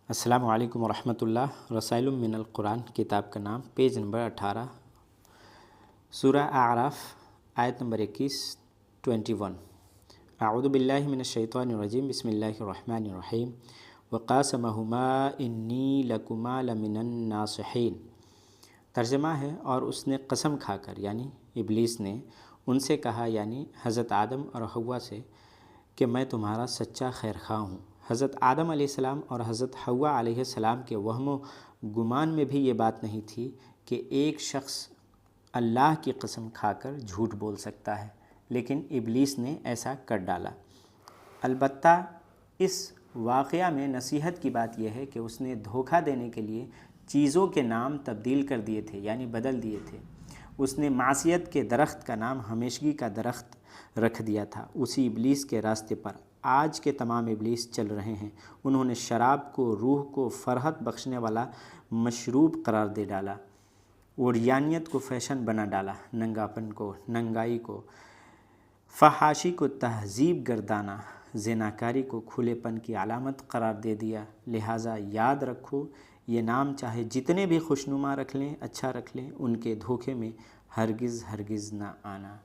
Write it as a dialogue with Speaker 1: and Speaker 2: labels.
Speaker 1: السلام علیکم ورحمۃ اللہ۔ رسائل من القرآن کتاب کا نام، پیج نمبر 18، سورہ اعراف، آیت نمبر 21۔ اعوذ باللہ من الشیطان الرجیم، بسم اللہ الرحمن الرحیم۔ وقاسمہما انی لکما لمن الناصحین۔ ترجمہ ہے، اور اس نے قسم کھا کر، یعنی ابلیس نے ان سے کہا، یعنی حضرت آدم اور حوا سے، کہ میں تمہارا سچا خیر خواہ ہوں۔ حضرت آدم علیہ السلام اور حضرت حوا علیہ السلام کے وہم و گمان میں بھی یہ بات نہیں تھی کہ ایک شخص اللہ کی قسم کھا کر جھوٹ بول سکتا ہے، لیکن ابلیس نے ایسا کر ڈالا۔ البتہ اس واقعہ میں نصیحت کی بات یہ ہے کہ اس نے دھوکہ دینے کے لیے چیزوں کے نام تبدیل کر دیے تھے، یعنی بدل دیے تھے۔ اس نے معصیت کے درخت کا نام ہمیشگی کا درخت رکھ دیا تھا۔ اسی ابلیس کے راستے پر آج کے تمام ابلیس چل رہے ہیں۔ انہوں نے شراب کو روح کو فرحت بخشنے والا مشروب قرار دے ڈالا، عریانیت کو فیشن بنا ڈالا، ننگاپن کو، ننگائی کو، فحاشی کو تہذیب گردانا، زناکاری کو کھلے پن کی علامت قرار دے دیا۔ لہٰذا یاد رکھو، یہ نام چاہے جتنے بھی خوشنما رکھ لیں، اچھا رکھ لیں، ان کے دھوکے میں ہرگز ہرگز نہ آنا۔